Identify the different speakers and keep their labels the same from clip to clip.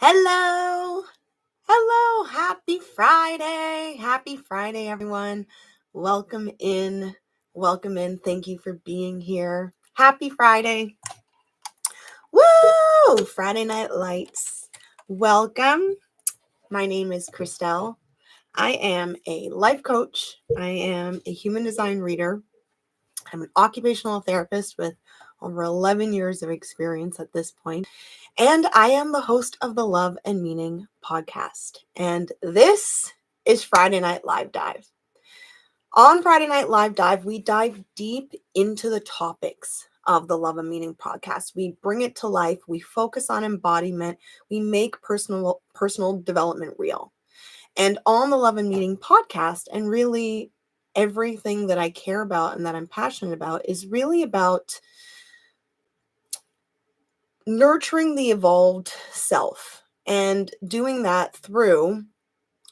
Speaker 1: Hello. Hello. Happy Friday. Happy Friday, everyone. Welcome in. Welcome in. Thank you for being here. Happy Friday. Woo! Friday Night Lights. Welcome. My name is Christelle. I am a life coach. I am a human design reader. I'm an occupational therapist with over 11 years of experience at this point. And I am the host of the Love and Meaning podcast. And this is Friday Night Live Dive. On Friday Night Live Dive, we dive deep into the topics of the Love and Meaning podcast. We bring it to life. We focus on embodiment. We make personal development real. And on the Love and Meaning podcast, and really everything that I care about and that I'm passionate about is really about nurturing the evolved self and doing that through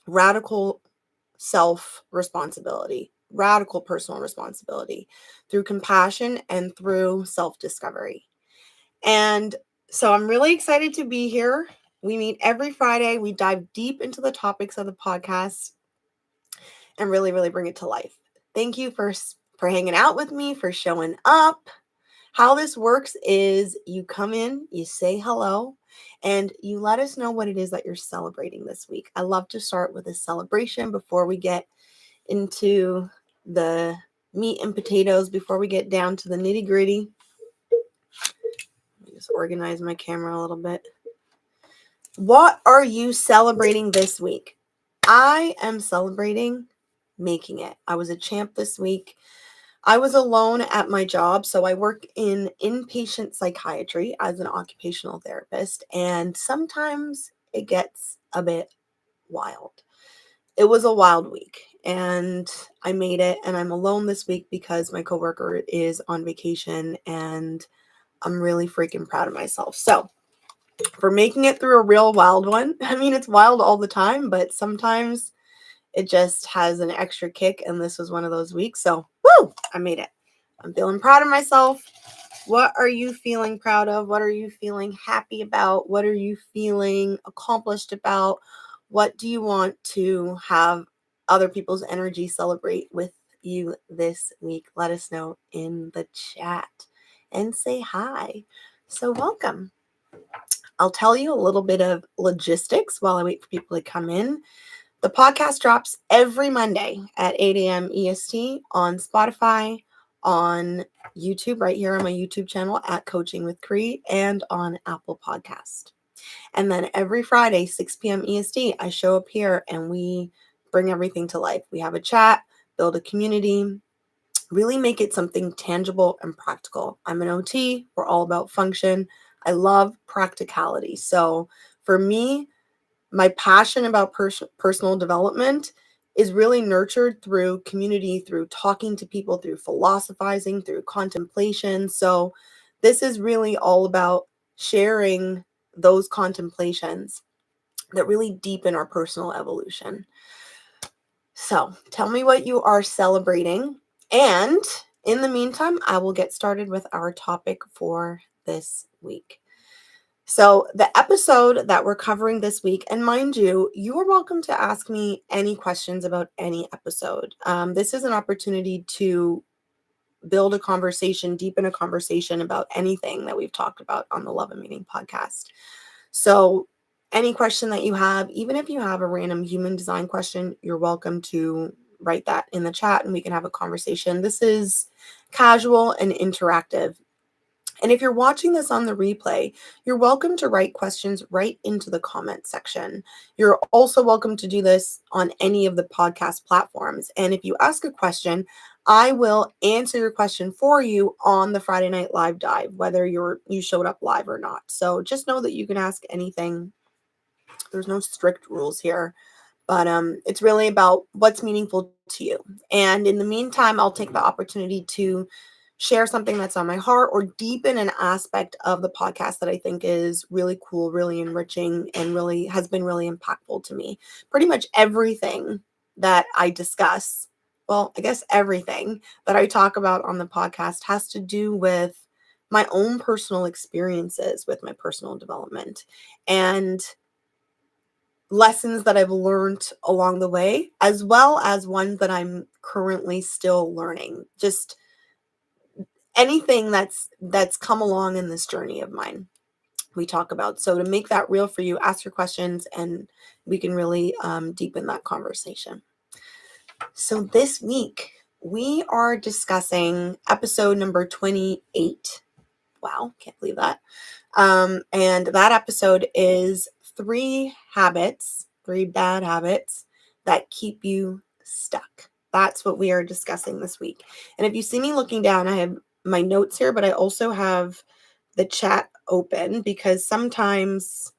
Speaker 1: radical self-responsibility, radical personal responsibility, through compassion and through self-discovery. And so I'm really excited to be here. We meet every Friday. We dive deep into the topics of the podcast and really, really bring it to life. Thank you for hanging out with me, for showing up. How this works is you come in, you say hello, and you let us know what it is that you're celebrating this week. I love to start with a celebration before we get into the meat and potatoes, before we get down to the nitty gritty. Let me just organize my camera a little bit. What are you celebrating this week? I am celebrating making it. I was a champ this week. I was alone at my job, so I work in inpatient psychiatry as an occupational therapist, and sometimes it gets a bit wild. It was a wild week, and I made it, and I'm alone this week because my coworker is on vacation, and I'm really freaking proud of myself. So, for making it through a real wild one, I mean, it's wild all the time, but sometimes it just has an extra kick, and this was one of those weeks. So, woo, I made it. I'm feeling proud of myself. What are you feeling proud of? What are you feeling happy about? What are you feeling accomplished about? What do you want to have other people's energy celebrate with you this week? Let us know in the chat and say hi. So welcome. I'll tell you a little bit of logistics while I wait for people to come in. The podcast drops every Monday at 8 a.m. EST on Spotify, on YouTube, right here on my YouTube channel at Coaching with Cree, and on Apple Podcast. And then every Friday, 6 p.m. EST, I show up here and we bring everything to life. We have a chat, build a community, really make it something tangible and practical. I'm an OT. We're all about function. I love practicality. So for me, my passion about personal development is really nurtured through community, through talking to people, through philosophizing, through contemplation. So this is really all about sharing those contemplations that really deepen our personal evolution. So tell me what you are celebrating. And in the meantime, I will get started with our topic for this week. So the episode that we're covering this week, and mind you, you are welcome to ask me any questions about any episode. This is an opportunity to build a conversation, deepen a conversation about anything that we've talked about on the Love and Meaning podcast. So any question that you have, even if you have a random human design question, you're welcome to write that in the chat and we can have a conversation. This is casual and interactive. And if you're watching this on the replay, you're welcome to write questions right into the comment section. You're also welcome to do this on any of the podcast platforms. And if you ask a question, I will answer your question for you on the Friday Night Live Dive, whether you showed up live or not. So just know that you can ask anything. There's no strict rules here, but it's really about what's meaningful to you. And in the meantime, I'll take the opportunity to share something that's on my heart or deepen an aspect of the podcast that I think is really cool, really enriching, and really has been really impactful to me. Pretty much everything that I discuss, well, I guess everything that I talk about on the podcast has to do with my own personal experiences with my personal development. And lessons that I've learned along the way, as well as ones that I'm currently still learning. Just anything that's come along in this journey of mine, we talk about. So to make that real for you, ask your questions and we can really deepen that conversation. So this week, we are discussing episode number 28. Wow, can't believe that. And that episode is 3 bad habits that keep you stuck. That's what we are discussing this week. And if you see me looking down, I have my notes here, but I also have the chat open because sometimes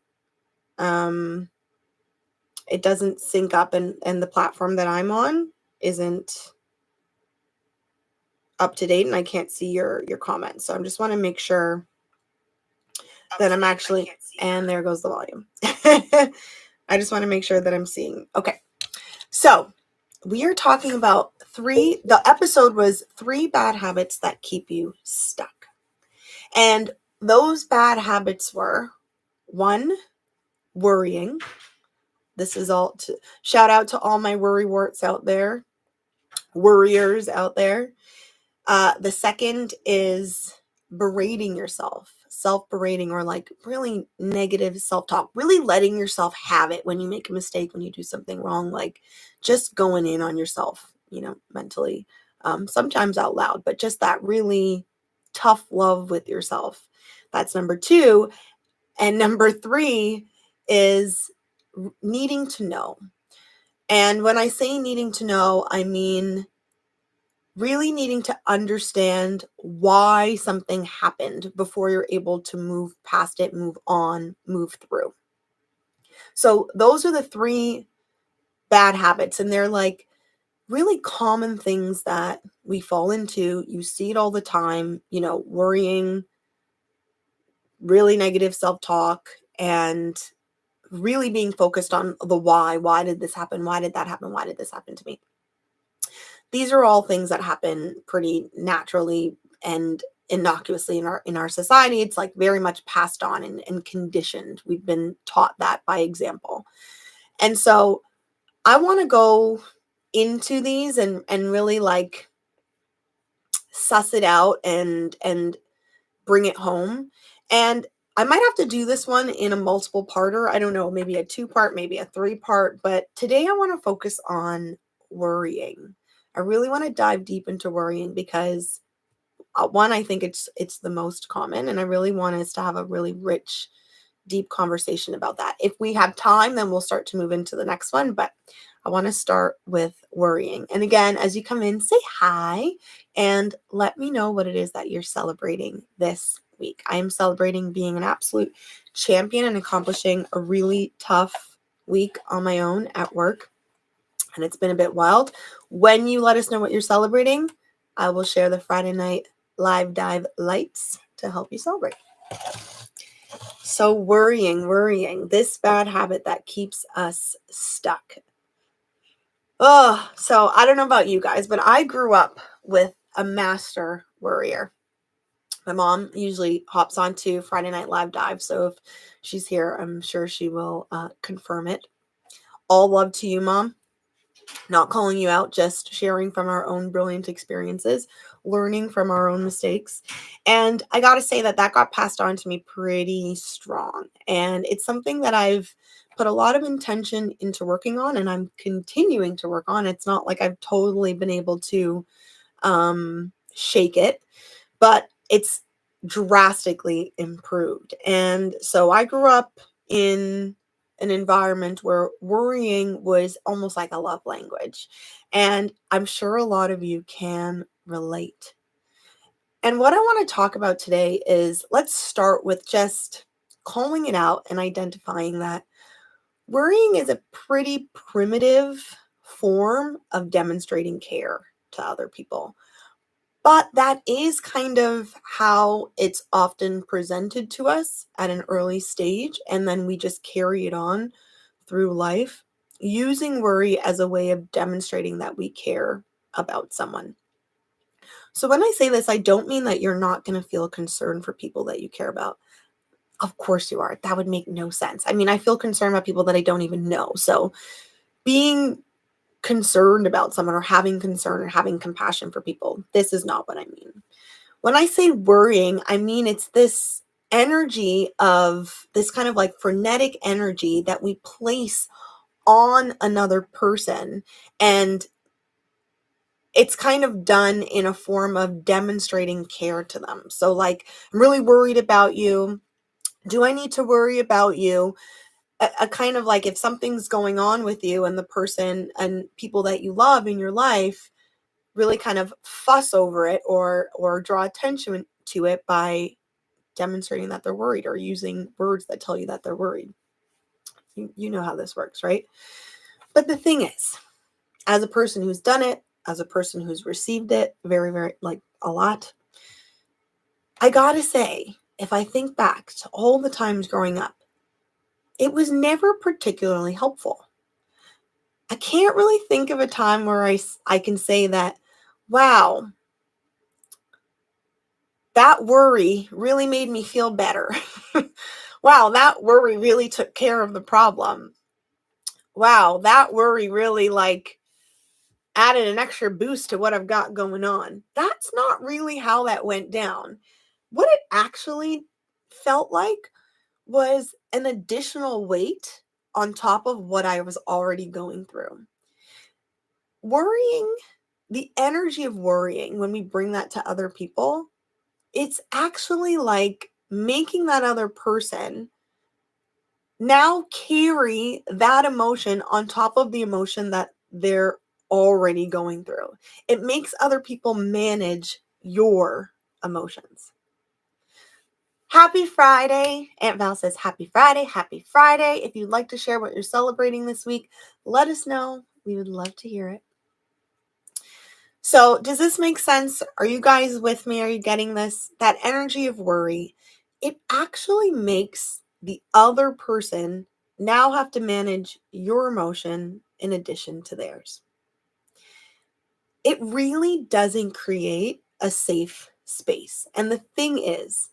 Speaker 1: it doesn't sync up and the platform that I'm on isn't up to date and I can't see your comments. So I just want to make sure that I'm actually, and there goes the volume. I just want to make sure that I'm seeing. Okay. So we are talking about the episode was 3 bad habits that keep you stuck. And those bad habits were 1, worrying. This is all shout out to all my worrywarts out there, worriers out there. The second is berating yourself, self-berating, or like really negative self-talk, really letting yourself have it when you make a mistake, when you do something wrong, like just going in on yourself, mentally, sometimes out loud, but just that really tough love with yourself. That's number 2. And number 3 is needing to know. And when I say needing to know, I mean really needing to understand why something happened before you're able to move past it, move on, move through. So those are the 3 bad habits, and they're like really common things that we fall into. You see it all the time, worrying, really negative self-talk, and really being focused on the why. Why did this happen? Why did that happen? Why did this happen to me? These are all things that happen pretty naturally and innocuously in our society. It's like very much passed on and conditioned. We've been taught that by example. And so I want to go into these and really like suss it out and bring it home. And I might have to do this one in a multiple parter. I don't know, maybe a 2-part, maybe a 3-part, but today I want to focus on worrying. I really want to dive deep into worrying because 1, I think it's the most common, and I really want us to have a really rich, deep conversation about that. If we have time, then we'll start to move into the next one, but I want to start with worrying. And again, as you come in, say hi and let me know what it is that you're celebrating this week. I am celebrating being an absolute champion and accomplishing a really tough week on my own at work. And it's been a bit wild. When you let us know what you're celebrating, I will share the Friday night live dive lights to help you celebrate. So worrying, this bad habit that keeps us stuck. Oh, so I don't know about you guys, but I grew up with a master worrier. My mom usually hops onto Friday Night Live Dive, so if she's here, I'm sure she will confirm it. All love to you, Mom. Not calling you out, just sharing from our own brilliant experiences, learning from our own mistakes. And I got to say that got passed on to me pretty strong. And it's something that I've put a lot of intention into working on, and I'm continuing to work on. It's not like I've totally been able to shake it, but it's drastically improved. And so I grew up in an environment where worrying was almost like a love language. And I'm sure a lot of you can relate. And what I want to talk about today is let's start with just calling it out and identifying that worrying is a pretty primitive form of demonstrating care to other people. But that is kind of how it's often presented to us at an early stage, and then we just carry it on through life, using worry as a way of demonstrating that we care about someone. So when I say this, I don't mean that you're not going to feel concern for people that you care about. Of course you are. That would make no sense. I mean, I feel concerned about people that I don't even know. So being concerned about someone or having concern or having compassion for people, this is not what I mean. When I say worrying, I mean it's this energy of this kind of like frenetic energy that we place on another person, and it's kind of done in a form of demonstrating care to them. So like, I'm really worried about you. Do I need to worry about you? A kind of like, if something's going on with you and the person and people that you love in your life really kind of fuss over it or draw attention to it by demonstrating that they're worried or using words that tell you that they're worried. You know how this works, right? But the thing is, as a person who's done it, as a person who's received it very, very, like a lot, I gotta say, if I think back to all the times growing up, it was never particularly helpful. I can't really think of a time where I can say that, wow, that worry really made me feel better. Wow, that worry really took care of the problem. Wow, that worry really like added an extra boost to what I've got going on. That's not really how that went down. What it actually felt like was an additional weight on top of what I was already going through. Worrying, the energy of worrying, when we bring that to other people, it's actually like making that other person now carry that emotion on top of the emotion that they're already going through. It makes other people manage your emotions. Happy Friday. Aunt Val says, happy Friday. Happy Friday. If you'd like to share what you're celebrating this week, let us know. We would love to hear it. So does this make sense? Are you guys with me? Are you getting this? That energy of worry, it actually makes the other person now have to manage your emotion in addition to theirs. It really doesn't create a safe space. And the thing is,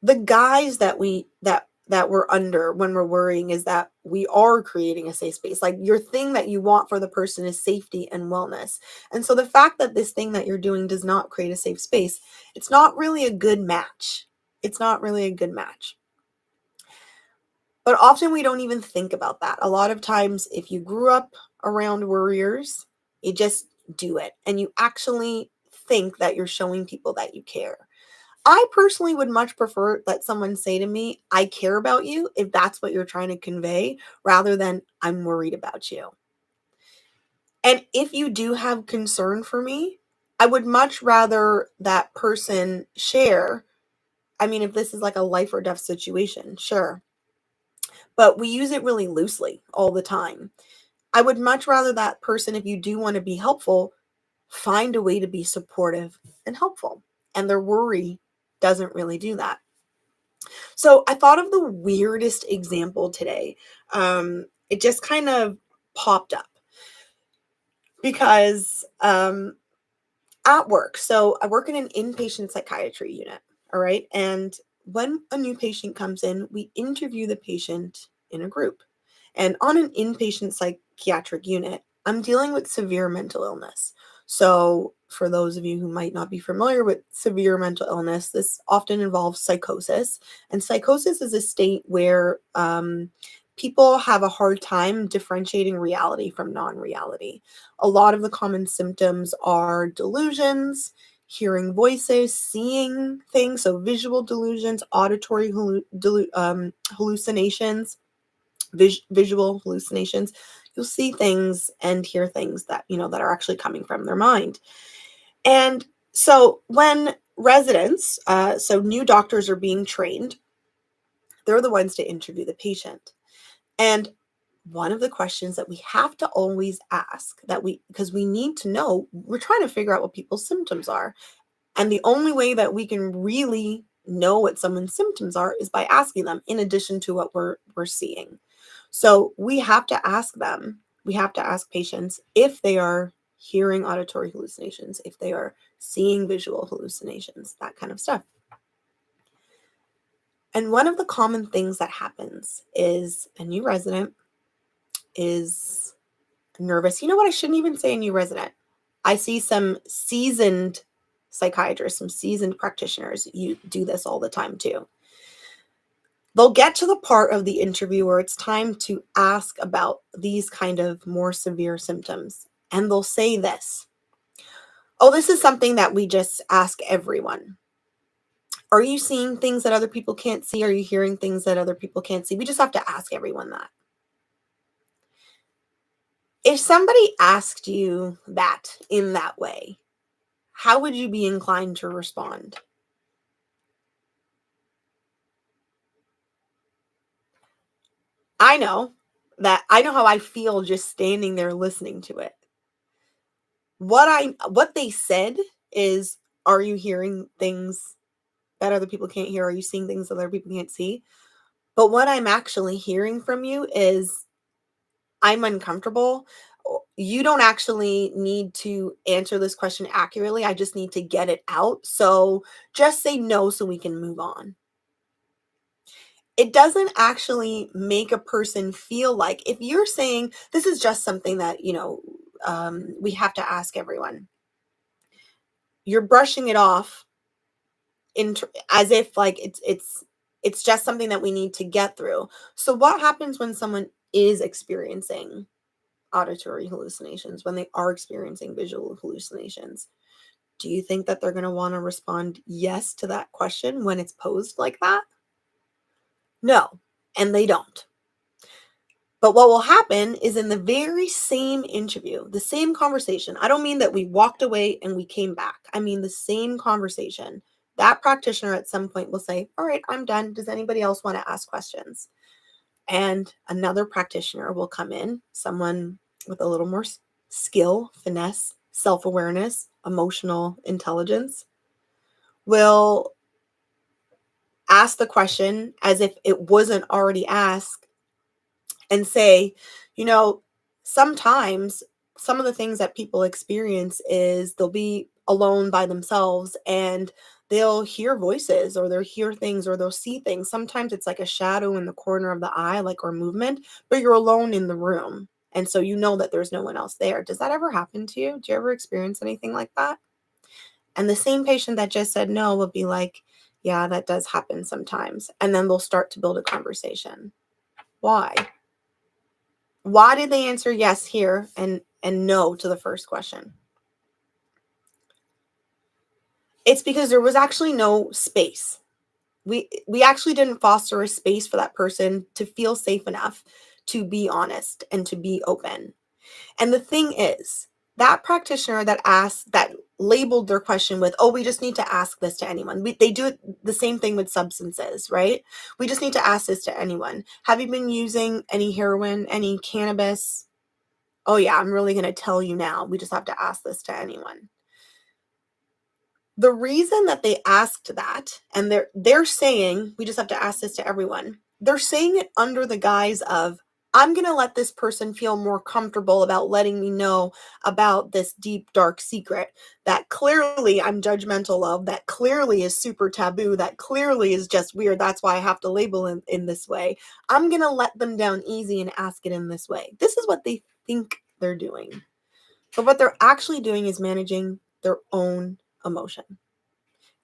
Speaker 1: the guise that we're under when we're worrying is that we are creating a safe space. Like, your thing that you want for the person is safety and wellness. And so the fact that this thing that you're doing does not create a safe space, it's not really a good match. It's not really a good match. But often we don't even think about that. A lot of times, if you grew up around worriers, you just do it. And you actually think that you're showing people that you care. I personally would much prefer that someone say to me, I care about you, if that's what you're trying to convey, rather than I'm worried about you. And if you do have concern for me, I would much rather that person share. I mean, if this is like a life or death situation, sure. But we use it really loosely all the time. I would much rather that person, if you do want to be helpful, find a way to be supportive and helpful. And their worry doesn't really do that. So I thought of the weirdest example today. It just kind of popped up because at work, so I work in an inpatient psychiatry unit, all right? And when a new patient comes in, we interview the patient in a group. And on an inpatient psychiatric unit, I'm dealing with severe mental illness. So for those of you who might not be familiar with severe mental illness, this often involves psychosis. And psychosis is a state where people have a hard time differentiating reality from non-reality. A lot of the common symptoms are delusions, hearing voices, seeing things, so visual delusions, auditory hallucinations, visual hallucinations. You'll see things and hear things that, that are actually coming from their mind. And so when residents, so new doctors are being trained, they're the ones to interview the patient. And one of the questions that we have to always ask, because we need to know, we're trying to figure out what people's symptoms are. And the only way that we can really know what someone's symptoms are is by asking them, in addition to what we're seeing. So we have to ask patients if they are hearing auditory hallucinations, if they are seeing visual hallucinations, that kind of stuff. And one of the common things that happens is a new resident is nervous. You know what? I shouldn't even say a new resident. I see some seasoned psychiatrists, some seasoned practitioners, you do this all the time too. They'll get to the part of the interview where it's time to ask about these kind of more severe symptoms. And they'll say this, oh, this is something that we just ask everyone. Are you seeing things that other people can't see? Are you hearing things that other people can't see? We just have to ask everyone that. If somebody asked you that in that way, how would you be inclined to respond? I know how I feel just standing there listening to it. What they said is, are you hearing things that other people can't hear? Are you seeing things that other people can't see? But what I'm actually hearing from you is, I'm uncomfortable. You don't actually need to answer this question accurately. I just need to get it out. So just say no so we can move on. It doesn't actually make a person feel like, if you're saying this is just something that, we have to ask everyone, you're brushing it off as if like it's just something that we need to get through. So what happens when someone is experiencing auditory hallucinations, when they are experiencing visual hallucinations? Do you think that they're going to want to respond yes to that question when it's posed like that? No, and they don't. But what will happen is, in the very same interview, the same conversation, I don't mean that we walked away and we came back. I mean the same conversation. That practitioner at some point will say, all right, I'm done. Does anybody else want to ask questions? And another practitioner will come in, someone with a little more skill, finesse, self-awareness, emotional intelligence, will ask the question as if it wasn't already asked and say, sometimes some of the things that people experience is they'll be alone by themselves and they'll hear voices, or they'll hear things, or they'll see things. Sometimes it's like a shadow in the corner of the eye, or movement, but you're alone in the room. And so you know that there's no one else there. Does that ever happen to you? Do you ever experience anything like that? And the same patient that just said no will be like, yeah, that does happen sometimes. And then they'll start to build a conversation. Why? Why did they answer yes here and no to the first question? It's because there was actually no space. We actually didn't foster a space for that person to feel safe enough to be honest and to be open. And the thing is, that practitioner that labeled their question with, oh, we just need to ask this to anyone. They do it the same thing with substances, right? We just need to ask this to anyone. Have you been using any heroin, any cannabis? Oh yeah, I'm really going to tell you now. We just have to ask this to anyone. The reason that they asked that, and they're saying we just have to ask this to everyone, they're saying it under the guise of, I'm going to let this person feel more comfortable about letting me know about this deep, dark secret that clearly I'm judgmental of, that clearly is super taboo, that clearly is just weird. That's why I have to label it in this way. I'm going to let them down easy and ask it in this way. This is what they think they're doing. But what they're actually doing is managing their own emotion.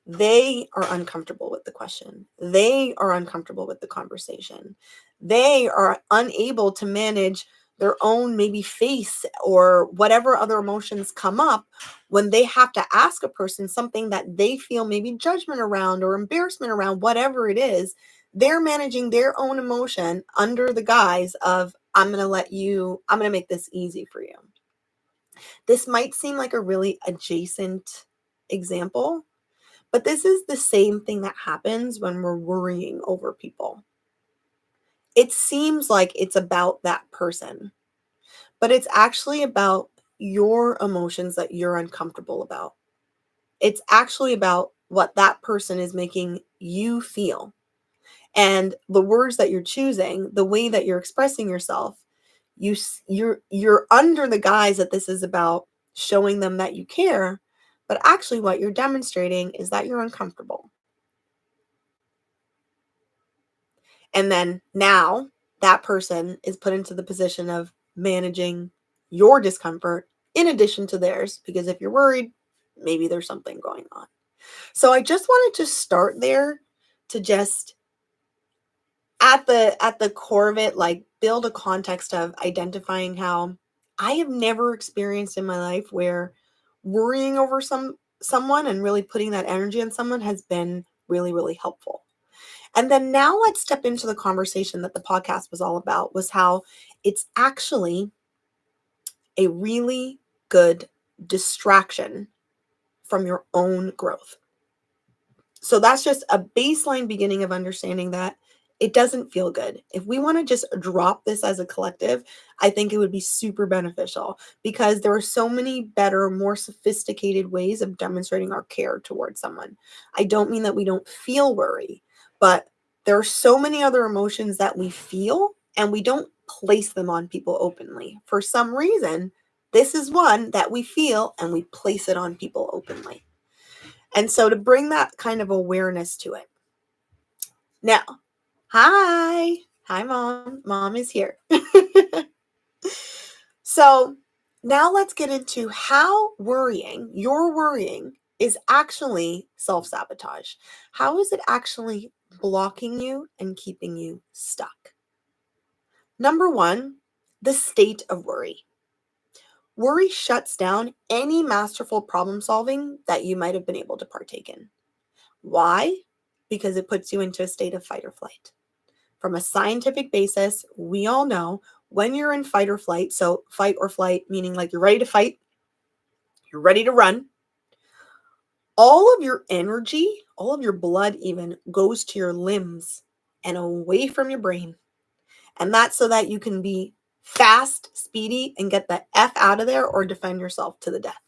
Speaker 1: They are uncomfortable with the question. They are uncomfortable with the conversation. They are unable to manage their own maybe face or whatever other emotions come up when they have to ask a person something that they feel maybe judgment around or embarrassment around, whatever it is. They're managing their own emotion under the guise of, I'm going to make this easy for you. This might seem like a really adjacent example, but this is the same thing that happens when we're worrying over people. It seems like it's about that person, but it's actually about your emotions that you're uncomfortable about. It's actually about what that person is making you feel. And the words that you're choosing, the way that you're expressing yourself, you're under the guise that this is about showing them that you care, but actually what you're demonstrating is that you're uncomfortable. And then now that person is put into the position of managing your discomfort in addition to theirs, because if you're worried, maybe there's something going on. So I just wanted to start there to just at the core of it, like build a context of identifying how I have never experienced in my life where worrying over someone and really putting that energy on someone has been really, really helpful. And then now let's step into the conversation that the podcast was all about, was how it's actually a really good distraction from your own growth. So that's just a baseline beginning of understanding that it doesn't feel good. If we want to just drop this as a collective, I think it would be super beneficial, because there are so many better, more sophisticated ways of demonstrating our care towards someone. I don't mean that we don't feel worry, but there are so many other emotions that we feel and we don't place them on people openly. For some reason, this is one that we feel and we place it on people openly. And so to bring that kind of awareness to it. Now, hi, mom. Mom is here. So now let's get into how your worrying is actually self-sabotage. How is it actually blocking you and keeping you stuck? Number one, the state of worry. Worry shuts down any masterful problem solving that you might have been able to partake in. Why? Because it puts you into a state of fight or flight. From a scientific basis, we all know when you're in fight or flight, so fight or flight, meaning like you're ready to fight, you're ready to run, all of your energy, all of your blood even goes to your limbs and away from your brain. And that's so that you can be fast, speedy, and get the F out of there or defend yourself to the death.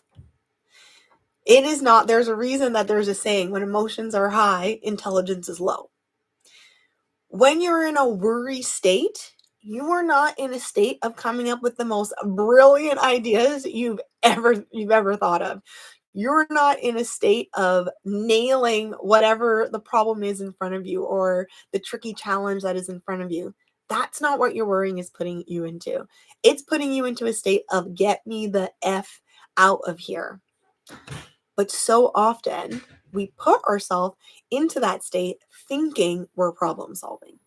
Speaker 1: It is not, there's a reason that there's a saying, when emotions are high, intelligence is low. When you're in a worry state, you are not in a state of coming up with the most brilliant ideas you've ever thought of. You're not in a state of nailing whatever the problem is in front of you or the tricky challenge that is in front of you. That's not what your worrying is putting you into. It's putting you into a state of get me the F out of here. But so often we put ourselves into that state thinking we're problem solving.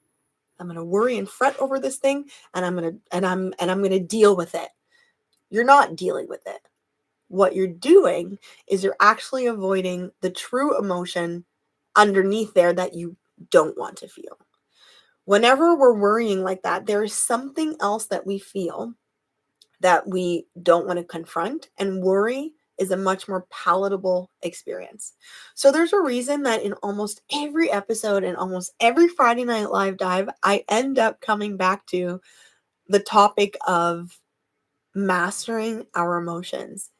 Speaker 1: I'm going to worry and fret over this thing, and I'm going to deal with it. You're not dealing with it. What you're doing is you're actually avoiding the true emotion underneath there that you don't want to feel. Whenever we're worrying like that, there is something else that we feel that we don't want to confront, and worry is a much more palatable experience. So there's a reason that in almost every episode and almost every Friday Night Live dive, I end up coming back to the topic of mastering our emotions,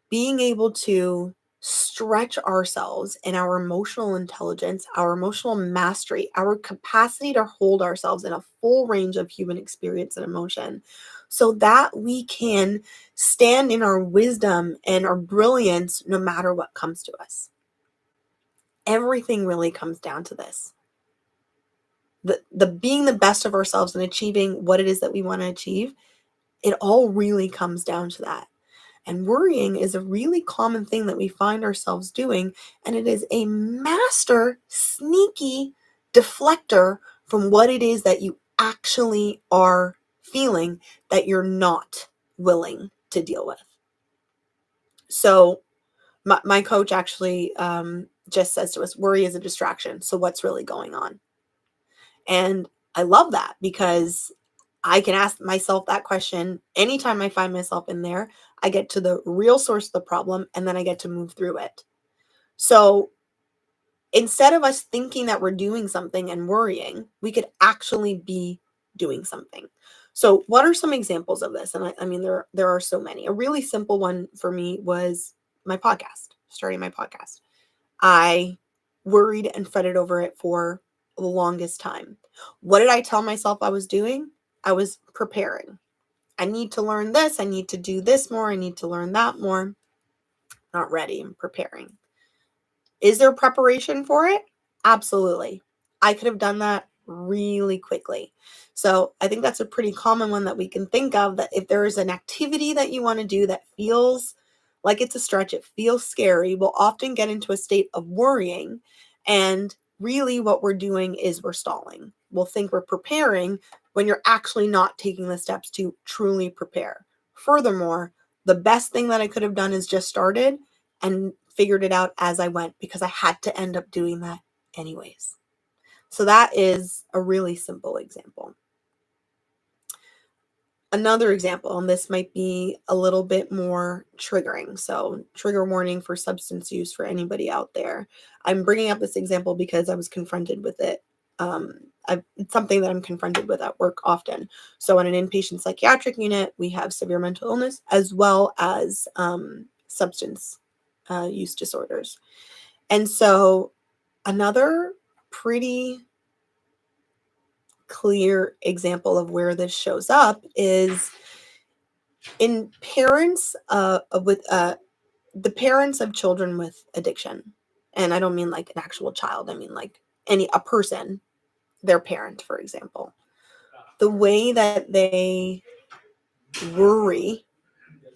Speaker 1: being able to stretch ourselves in our emotional intelligence, our emotional mastery, our capacity to hold ourselves in a full range of human experience and emotion, so that we can stand in our wisdom and our brilliance no matter what comes to us. Everything really comes down to this. The being the best of ourselves and achieving what it is that we want to achieve, it all really comes down to that. And worrying is a really common thing that we find ourselves doing, and it is a master sneaky deflector from what it is that you actually are feeling that you're not willing to deal with. So my coach actually just says to us, worry is a distraction. So what's really going on? And I love that, because I can ask myself that question anytime I find myself in there. I get to the real source of the problem, and then I get to move through it. So instead of us thinking that we're doing something and worrying, we could actually be doing something. So what are some examples of this? And I mean, there are so many. A really simple one for me was my podcast, starting my podcast. I worried and fretted over it for the longest time. What did I tell myself I was doing? I was preparing. I need to learn this. I need to do this more. I need to learn that more. Not ready. I'm preparing. Is there preparation for it? Absolutely. I could have done that really quickly. So I think that's a pretty common one that we can think of, that if there is an activity that you want to do that feels like it's a stretch, it feels scary, we'll often get into a state of worrying. And really what we're doing is we're stalling. We'll think we're preparing when you're actually not taking the steps to truly prepare. Furthermore, the best thing that I could have done is just started and figured it out as I went, because I had to end up doing that anyways. So that is a really simple example. Another example, and this might be a little bit more triggering. So trigger warning for substance use for anybody out there. I'm bringing up this example because I was confronted with it. It's something that I'm confronted with at work often. So on an inpatient psychiatric unit, we have severe mental illness as well as substance use disorders. And so another pretty clear example of where this shows up is in parents with the parents of children with addiction. And I don't mean like an actual child. I mean like a person, their parent, for example. The way that they worry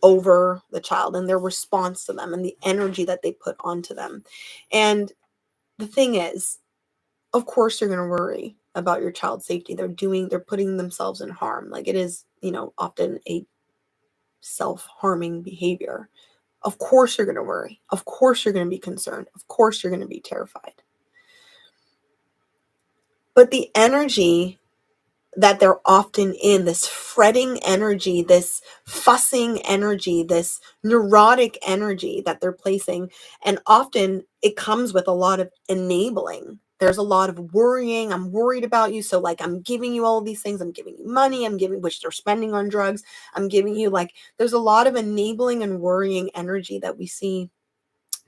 Speaker 1: over the child and their response to them and the energy that they put onto them. And the thing is, of course you're going to worry about your child's safety. They're putting themselves in harm. Like it is, often a self-harming behavior. Of course you're going to worry. Of course you're going to be concerned. Of course you're going to be terrified. But the energy that they're often in, this fretting energy, this fussing energy, this neurotic energy that they're placing, and often it comes with a lot of enabling. There's a lot of worrying. I'm worried about you. So like, I'm giving you all of these things. I'm giving you money. Which they're spending on drugs. I'm giving you there's a lot of enabling and worrying energy that we see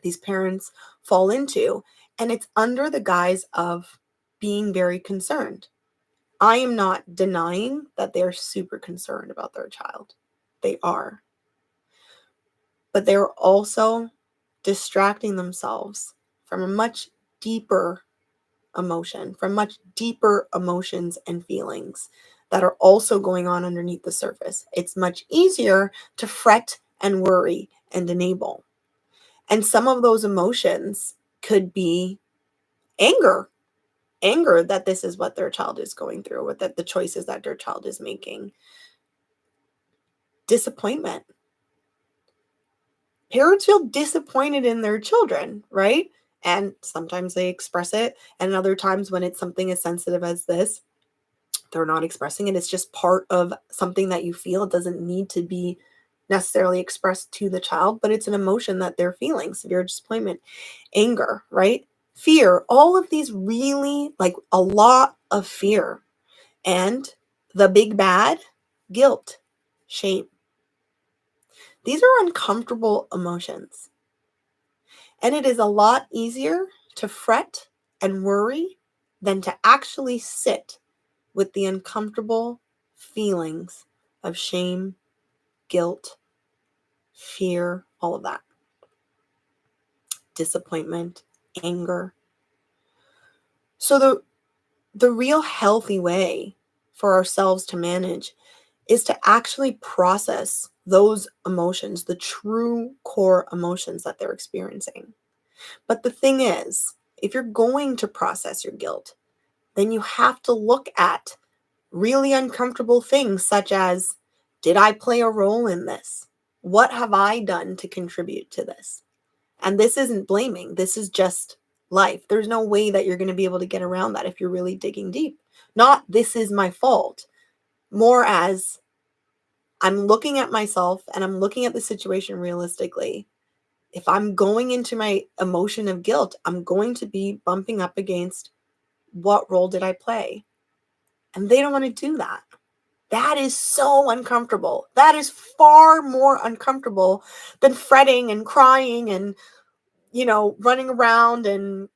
Speaker 1: these parents fall into. And it's under the guise of being very concerned. I am not denying that they're super concerned about their child. They are. But they're also distracting themselves from a much deeper emotion, from much deeper emotions and feelings that are also going on underneath the surface. It's much easier to fret and worry and enable. And some of those emotions could be anger that this is what their child is going through, or that the choices that their child is making. Disappointment. Parents feel disappointed in their children, right? And sometimes they express it. And other times when it's something as sensitive as this, they're not expressing it. It's just part of something that you feel. It doesn't need to be necessarily expressed to the child, but it's an emotion that they're feeling. Severe disappointment, anger, right? Fear, all of these really, a lot of fear. And the big bad, guilt, shame. These are uncomfortable emotions. And it is a lot easier to fret and worry than to actually sit with the uncomfortable feelings of shame, guilt, fear, all of that. Disappointment, anger. So the real healthy way for ourselves to manage is to actually process those emotions, the true core emotions that they're experiencing. But the thing is, if you're going to process your guilt, then you have to look at really uncomfortable things such as, did I play a role in this? What have I done to contribute to this? And this isn't blaming. This is just life. There's no way that you're going to be able to get around that if you're really digging deep. Not, this is my fault. More as, I'm looking at myself and I'm looking at the situation realistically. If I'm going into my emotion of guilt, I'm going to be bumping up against, what role did I play? And they don't want to do that. That is so uncomfortable. That is far more uncomfortable than fretting and crying and, running around and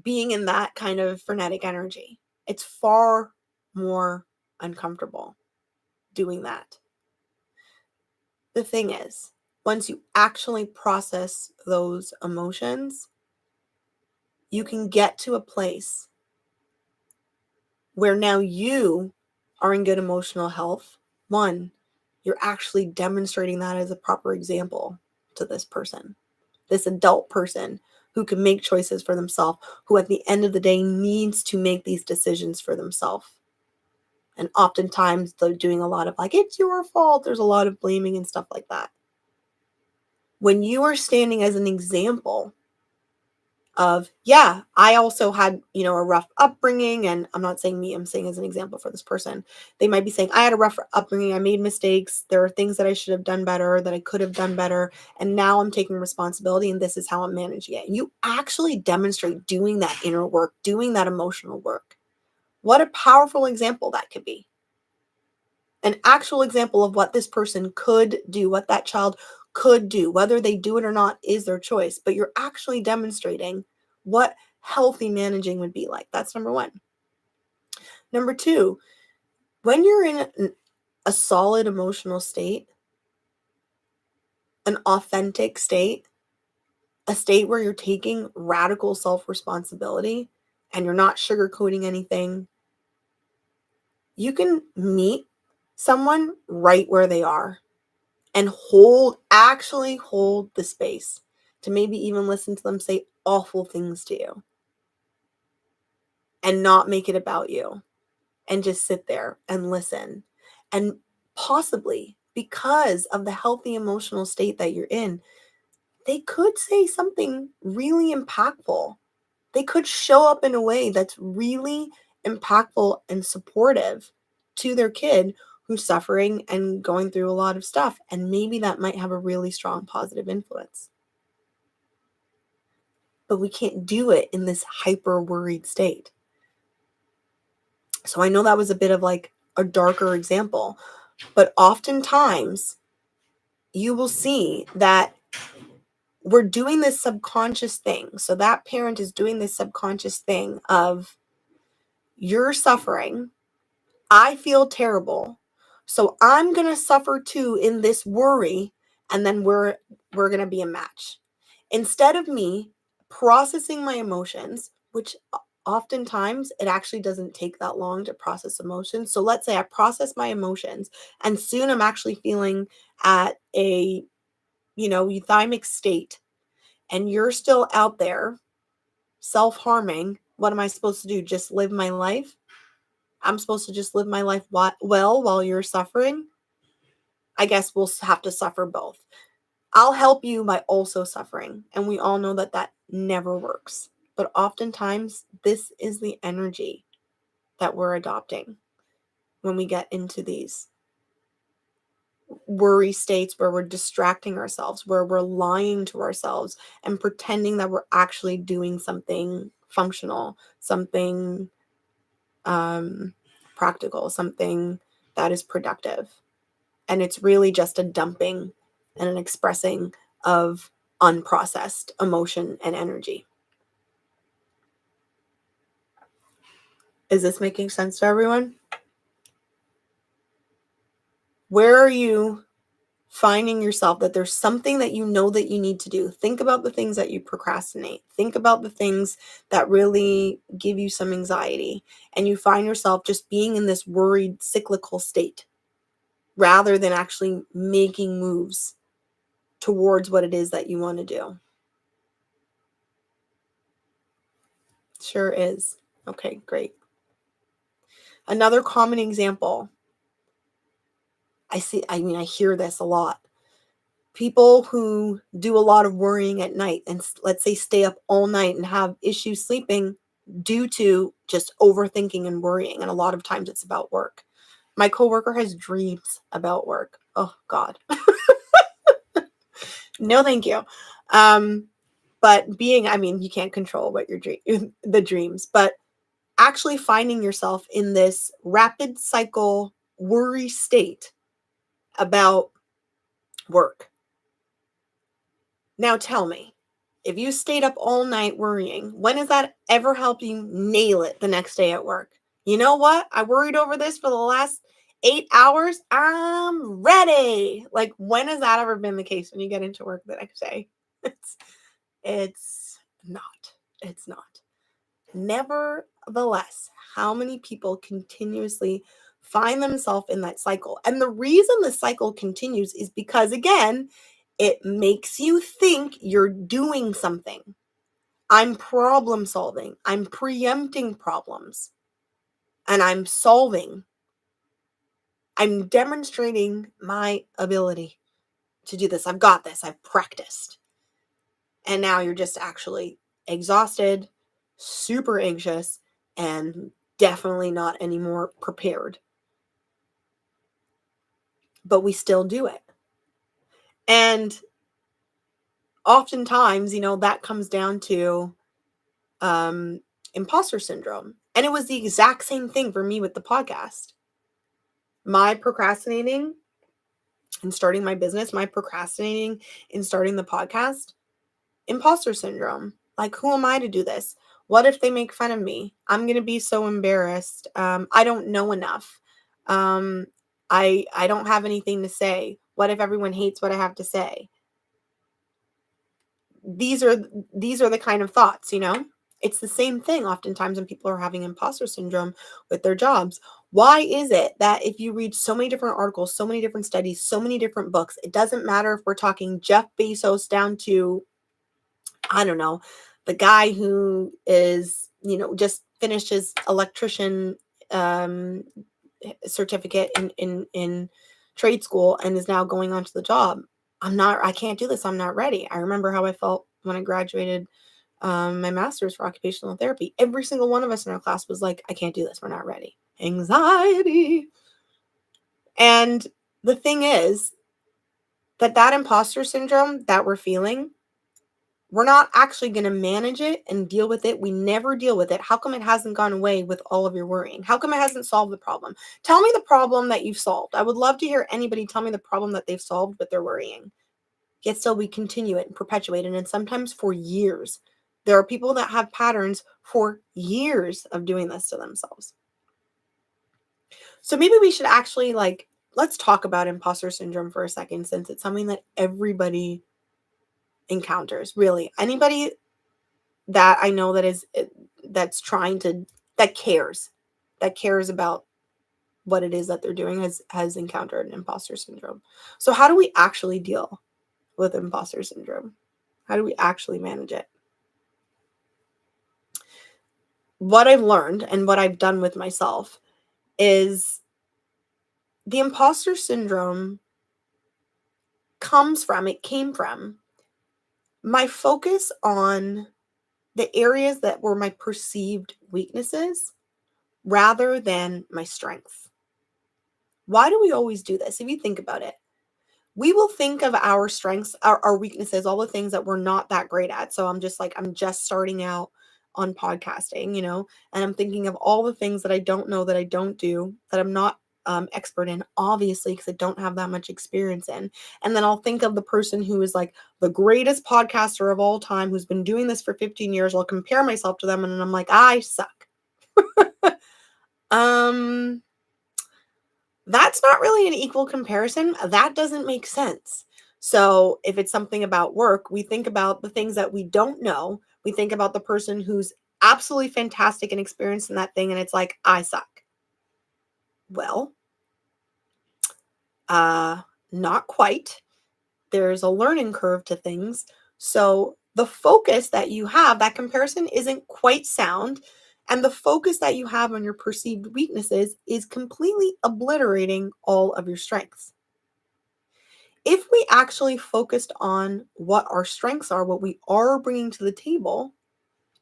Speaker 1: being in that kind of frenetic energy. It's far more uncomfortable doing that. The thing is, once you actually process those emotions, you can get to a place where now you are in good emotional health. One, you're actually demonstrating that as a proper example to this person, this adult person who can make choices for themselves, who at the end of the day needs to make these decisions for themselves. And oftentimes they're doing a lot of like, it's your fault. There's a lot of blaming and stuff like that. When you are standing as an example of, yeah, I also had, a rough upbringing, and I'm not saying me, I'm saying as an example for this person. They might be saying, I had a rough upbringing, I made mistakes, there are things that I should have done better, that I could have done better, and now I'm taking responsibility, and this is how I'm managing it. And you actually demonstrate doing that inner work, doing that emotional work. What a powerful example that could be. An actual example of what this person could do, what that child could do. Whether they do it or not is their choice, but you're actually demonstrating what healthy managing would be like. That's number one. Number two, when you're in a solid emotional state, an authentic state, a state where you're taking radical self-responsibility and you're not sugarcoating anything, you can meet someone right where they are and actually hold the space to maybe even listen to them say awful things to you and not make it about you, and just sit there and listen. And possibly because of the healthy emotional state that you're in, they could say something really impactful. They could show up in a way that's really impactful and supportive to their kid who's suffering and going through a lot of stuff. And maybe that might have a really strong positive influence. But we can't do it in this hyper worried state. So I know that was a bit of like a darker example, but oftentimes you will see that we're doing this subconscious thing. So that parent is doing this subconscious thing of, you're suffering, I feel terrible, so I'm going to suffer too in this worry, and then we're going to be a match. Instead of me processing my emotions, which oftentimes it actually doesn't take that long to process emotions. So let's say I process my emotions and soon I'm actually feeling at a, euthymic state, and you're still out there self-harming. What am I supposed to do? Just live my life? I'm supposed to just live my life well while you're suffering? I guess we'll have to suffer both. I'll help you by also suffering. And we all know that that never works. But oftentimes, this is the energy that we're adopting when we get into these worry states where we're distracting ourselves, where we're lying to ourselves and pretending that we're actually doing something functional, something practical, something that is productive. And it's really just a dumping and an expressing of unprocessed emotion and energy. Is this making sense to everyone? Where are you finding yourself that there's something that you know that you need to do? Think about the things that you procrastinate. Think about the things that really give you some anxiety, and you find yourself just being in this worried cyclical state rather than actually making moves towards what it is that you want to do. Sure is. Okay, great. Another common example, I hear this a lot. People who do a lot of worrying at night and let's say stay up all night and have issues sleeping due to just overthinking and worrying. And a lot of times it's about work. My coworker has dreams about work. Oh God. No, thank you. But you can't control what the dreams, but actually finding yourself in this rapid cycle worry state about work. Now tell me, if you stayed up all night worrying, when has that ever helped you nail it the next day at work? You know what? I worried over this for the last 8 hours. I'm ready. Like, when has that ever been the case when you get into work the next day? It's not. It's not. Nevertheless, how many people continuously find themselves in that cycle? And the reason the cycle continues is because, again, it makes you think you're doing something. I'm problem solving. I'm preempting problems. And I'm solving. I'm demonstrating my ability to do this. I've got this. I've practiced. And now you're just actually exhausted, super anxious, and definitely not anymore prepared. But we still do it. And oftentimes, that comes down to imposter syndrome. And it was the exact same thing for me with the podcast. My procrastinating in starting my business, my procrastinating in starting the podcast, imposter syndrome. Like, who am I to do this? What if they make fun of me? I'm going to be so embarrassed. I don't know enough. I don't have anything to say. What if everyone hates what I have to say? These are the kind of thoughts, It's the same thing oftentimes when people are having imposter syndrome with their jobs. Why is it that if you read so many different articles, so many different studies, so many different books, it doesn't matter if we're talking Jeff Bezos down to, I don't know, the guy who is, just finished his electrician certificate in trade school and is now going on to the job. I can't do this. I'm not ready. I remember how I felt when I graduated my master's for occupational therapy. Every single one of us in our class was like, I can't do this. We're not ready. Anxiety. And the thing is that imposter syndrome that we're feeling, we're not actually going to manage it and deal with it. We never deal with it. How come it hasn't gone away with all of your worrying? How come it hasn't solved the problem? Tell me the problem that you've solved. I would love to hear anybody tell me the problem that they've solved with their worrying. Yet still we continue it and perpetuate it, and sometimes for years. There are people that have patterns for years of doing this to themselves. So maybe we should actually let's talk about imposter syndrome for a second, since it's something that everybody encounters. Really, anybody that I know that cares about what it is that they're doing has encountered imposter syndrome. So how do we actually deal with imposter syndrome? How do we actually manage it? What I've learned and what I've done with myself is the imposter syndrome came from my focus on the areas that were my perceived weaknesses rather than my strengths. Why do we always do this? If you think about it, we will think of our strengths, our weaknesses, all the things that we're not that great at. So I'm just starting out on podcasting, and I'm thinking of all the things that I don't know, that I don't do, that I'm not expert in, obviously, because I don't have that much experience in. And then I'll think of the person who is like the greatest podcaster of all time, who's been doing this for 15 years. I'll compare myself to them and I'm like, I suck. That's not really an equal comparison. That doesn't make sense. So if it's something about work, we think about the things that we don't know. We think about the person who's absolutely fantastic and experienced in that thing, and it's like, I suck. Well, not quite. There's a learning curve to things. So the focus that you have, that comparison isn't quite sound. And the focus that you have on your perceived weaknesses is completely obliterating all of your strengths. If we actually focused on what our strengths are, what we are bringing to the table,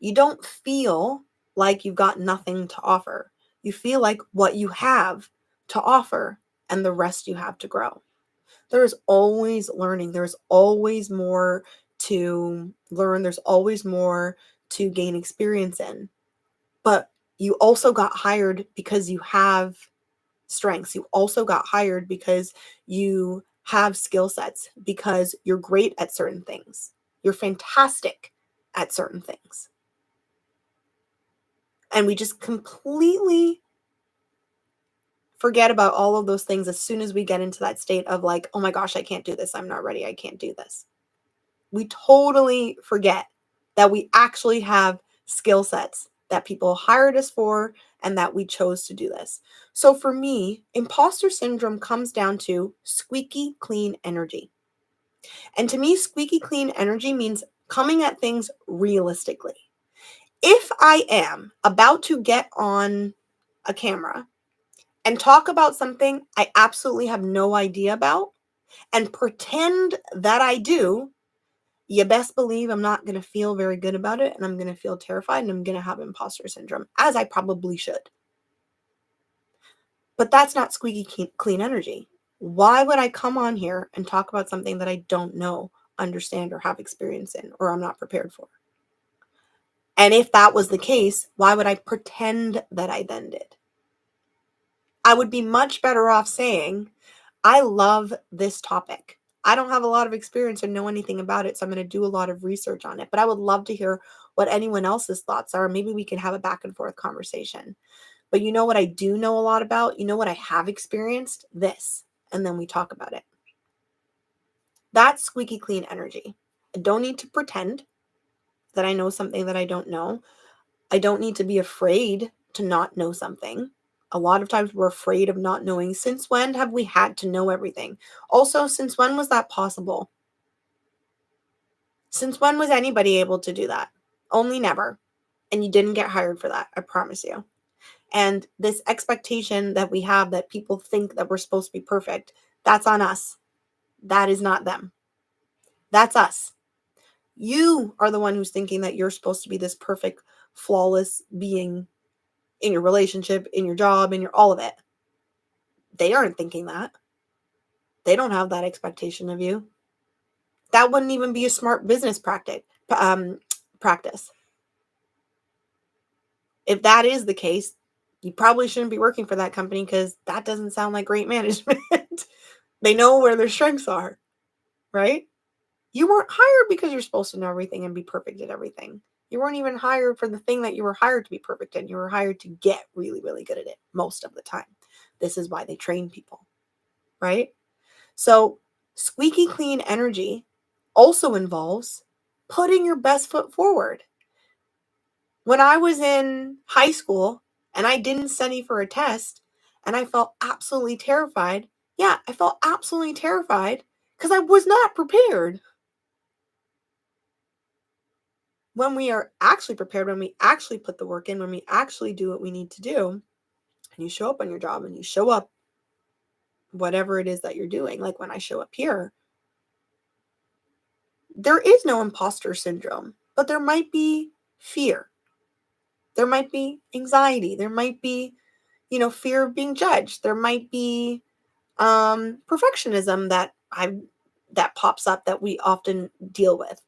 Speaker 1: you don't feel like you've got nothing to offer. You feel like what you have to offer and the rest you have to grow. There's always learning. There's always more to learn. There's always more to gain experience in. But you also got hired because you have strengths. You also got hired because you have skill sets, because you're great at certain things. You're fantastic at certain things. And we just completely forget about all of those things as soon as we get into that state of like, oh my gosh, I can't do this. I'm not ready. I can't do this. We totally forget that we actually have skill sets that people hired us for, and that we chose to do this. So for me, imposter syndrome comes down to squeaky clean energy. And to me, squeaky clean energy means coming at things realistically. If I am about to get on a camera and talk about something I absolutely have no idea about and pretend that I do, you best believe I'm not going to feel very good about it, and I'm going to feel terrified, and I'm going to have imposter syndrome, as I probably should. But that's not squeaky clean energy. Why would I come on here and talk about something that I don't know, understand, or have experience in, or I'm not prepared for? And if that was the case, why would I pretend that I then did? I would be much better off saying, I love this topic. I don't have a lot of experience or know anything about it, so I'm going to do a lot of research on it. But I would love to hear what anyone else's thoughts are. Maybe we can have a back and forth conversation. But you know what I do know a lot about? You know what I have experienced? This. And then we talk about it. That's squeaky clean energy. I don't need to pretend that I know something that I don't know. I don't need to be afraid to not know something. A lot of times we're afraid of not knowing. Since when have we had to know everything? Also, since when was that possible? Since when was anybody able to do that? Only never. And you didn't get hired for that, I promise you. And this expectation that we have that people think that we're supposed to be perfect, that's on us. That is not them. That's us. You are the one who's thinking that you're supposed to be this perfect, flawless being in your relationship, in your job, in your all of it. They aren't thinking that. They don't have that expectation of you. That wouldn't even be a smart business practice. If that is the case, you probably shouldn't be working for that company, because that doesn't sound like great management. They know where their strengths are, right? You weren't hired because you're supposed to know everything and be perfect at everything. You weren't even hired for the thing that you were hired to be perfect in. You were hired to get really, really good at it most of the time. This is why they train people, right? So squeaky clean energy also involves putting your best foot forward. When I was in high school and I didn't study for a test and I felt absolutely terrified, yeah, I felt absolutely terrified because I was not prepared. When we are actually prepared, when we actually put the work in, when we actually do what we need to do, and you show up on your job and you show up whatever it is that you're doing, like when I show up here, there is no imposter syndrome, but there might be fear. There might be anxiety. There might be, fear of being judged. There might be perfectionism that pops up that we often deal with.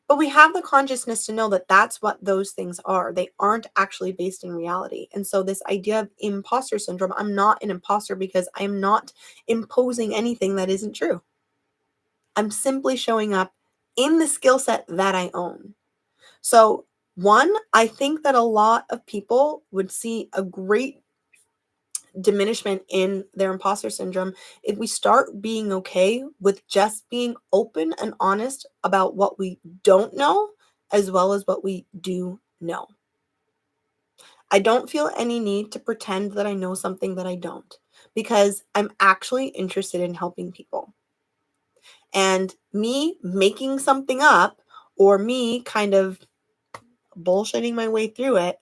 Speaker 1: But we have the consciousness to know that that's what those things are. They aren't actually based in reality. And so this idea of imposter syndrome, I'm not an imposter because I am not imposing anything that isn't true. I'm simply showing up in the skill set that I own. So, one, I think that a lot of people would see a great diminishment in their imposter syndrome if we start being okay with just being open and honest about what we don't know as well as what we do know. I don't feel any need to pretend that I know something that I don't, because I'm actually interested in helping people. And me making something up or me kind of bullshitting my way through it,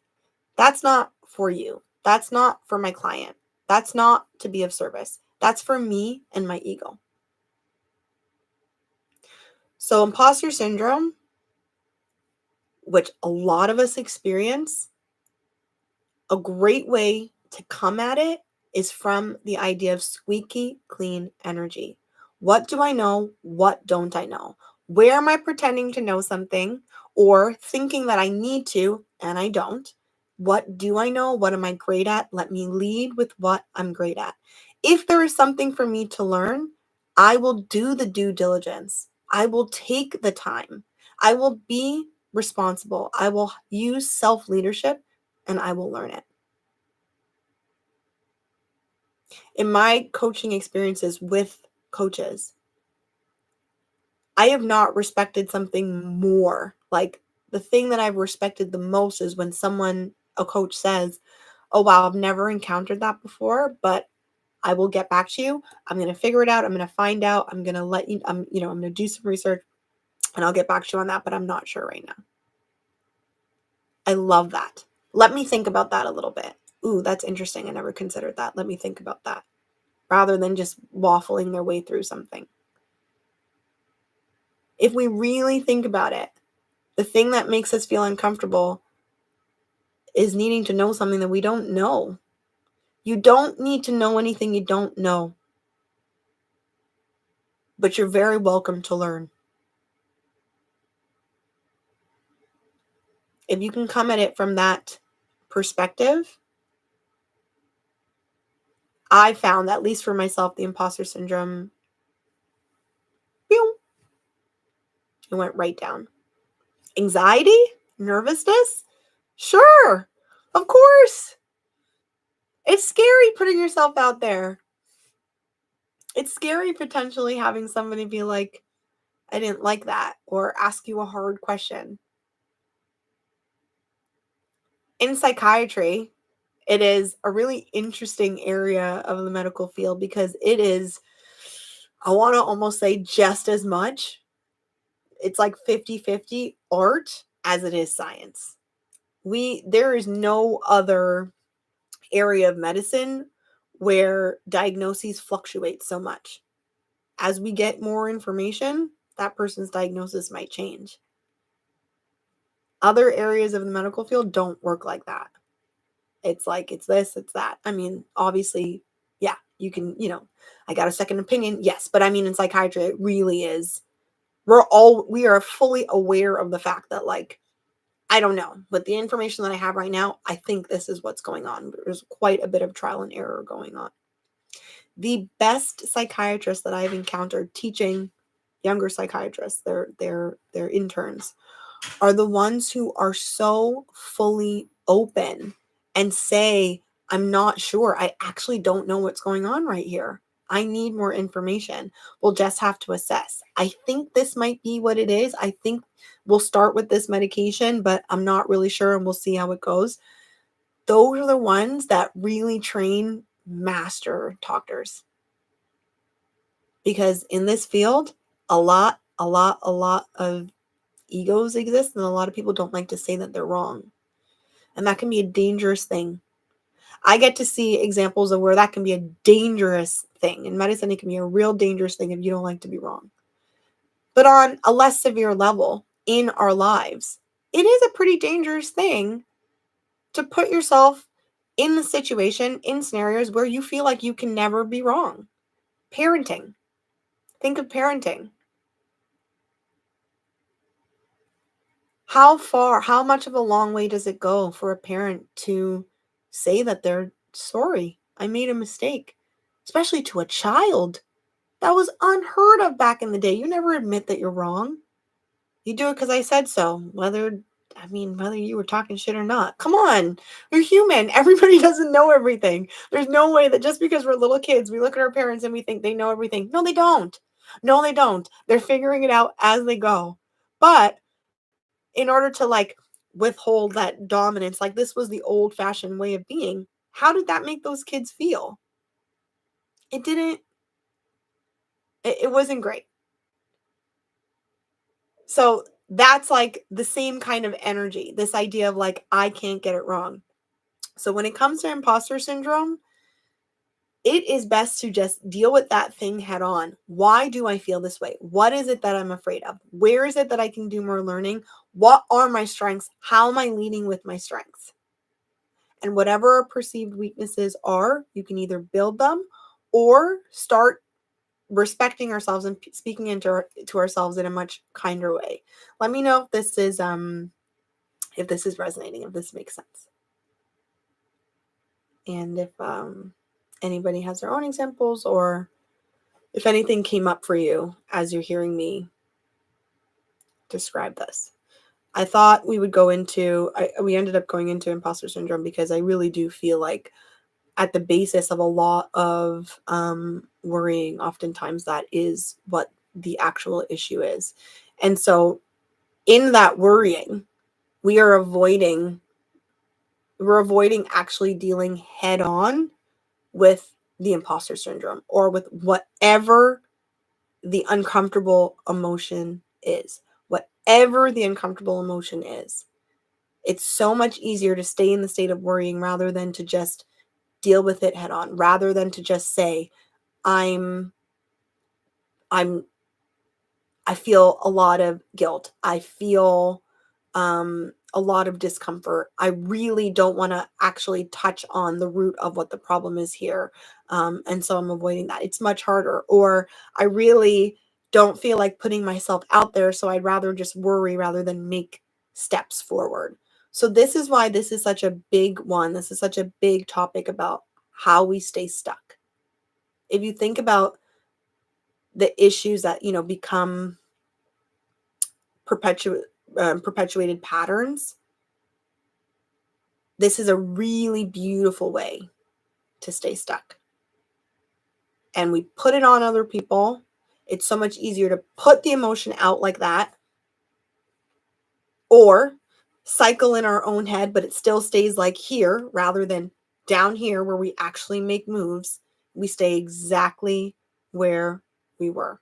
Speaker 1: that's not for you. That's not for my client. That's not to be of service. That's for me and my ego. So imposter syndrome, which a lot of us experience, a great way to come at it is from the idea of squeaky clean energy. What do I know? What don't I know? Where am I pretending to know something or thinking that I need to and I don't? What do I know? What am I great at? Let me lead with what I'm great at. If there is something for me to learn, I will do the due diligence. I will take the time. I will be responsible. I will use self-leadership and I will learn it. In my coaching experiences with coaches, I have not respected something more. Like the thing that I've respected the most is when someone a coach says, oh, wow, I've never encountered that before, but I will get back to you. I'm going to figure it out. I'm going to find out. I'm going to let you, I'm going to do some research and I'll get back to you on that, but I'm not sure right now. I love that. Let me think about that a little bit. Ooh, that's interesting. I never considered that. Let me think about that. Rather than just waffling their way through something. If we really think about it, the thing that makes us feel uncomfortable is needing to know something that we don't know. You don't need to know anything you don't know. But you're very welcome to learn. If you can come at it from that perspective, I found, at least for myself, the imposter syndrome, it went right down. Anxiety? Nervousness? Sure. Of course. It's scary putting yourself out there. It's scary potentially having somebody be like, I didn't like that, or ask you a hard question. In psychiatry, it is a really interesting area of the medical field because it is, I want to almost say, just as much, it's like 50-50 art as it is science. There is no other area of medicine where diagnoses fluctuate so much. As we get more information, that person's diagnosis might change. Other areas of the medical field don't work like that. It's like, it's this, it's that. I mean, obviously, yeah, you can, I got a second opinion. Yes. But I mean, in psychiatry, it really is, we are fully aware of the fact that, like, I don't know, but the information that I have right now, I think this is what's going on. There's quite a bit of trial and error going on. The best psychiatrists that I've encountered teaching younger psychiatrists, their interns, are the ones who are so fully open and say, I'm not sure. I actually don't know what's going on right here. I need more information. We'll just have to assess. I think this might be what it is. I think we'll start with this medication, but I'm not really sure, and we'll see how it goes. Those are the ones that really train master doctors. Because in this field, a lot of egos exist, and a lot of people don't like to say that they're wrong. And that can be a dangerous thing. I get to see examples of where that can be a dangerous thing. In medicine, it can be a real dangerous thing if you don't like to be wrong. But on a less severe level in our lives, it is a pretty dangerous thing to put yourself in the situation, in scenarios where you feel like you can never be wrong. Parenting. Think of parenting. How much of a long way does it go for a parent to say that they're sorry, I made a mistake, especially to a child? That was unheard of back in the day. You never admit that you're wrong. You do it because I said so, whether you were talking shit or not. Come on, you're human. Everybody doesn't know everything. There's no way that just because we're little kids, we look at our parents and we think they know everything. No, they don't. No, they don't. They're figuring it out as they go. But in order to, like, withhold that dominance, like, this was the old-fashioned way of being, how did that make those kids feel? It didn't. It wasn't great. So that's like the same kind of energy, this idea of, like, I can't get it wrong. So when it comes to imposter syndrome, it is best to just deal with that thing head on. Why do I feel this way? What is it that I'm afraid of? Where is it that I can do more learning? What are my strengths? How am I leading with my strengths? And whatever our perceived weaknesses are, you can either build them or start respecting ourselves and speaking to ourselves in a much kinder way. Let me know if this is resonating, if this makes sense. And if anybody has their own examples, or if anything came up for you as you're hearing me describe this. I thought we would we ended up going into imposter syndrome because I really do feel like at the basis of a lot of worrying, oftentimes that is what the actual issue is. And so in that worrying, we are avoiding We're avoiding actually dealing head on with the imposter syndrome or with whatever the uncomfortable emotion is. Whatever the uncomfortable emotion is. It's so much easier to stay in the state of worrying rather than to just deal with it head on, rather than to just say, I feel a lot of guilt. I feel a lot of discomfort. I really don't want to actually touch on the root of what the problem is here. And so I'm avoiding that. It's much harder. Or I really don't feel like putting myself out there. So I'd rather just worry rather than make steps forward. So this is why this is such a big one. This is such a big topic about how we stay stuck. If you think about the issues that, become perpetuated patterns, this is a really beautiful way to stay stuck. And we put it on other people. It's so much easier to put the emotion out like that, or cycle in our own head, but it still stays like here rather than down here where we actually make moves. We stay exactly where we were.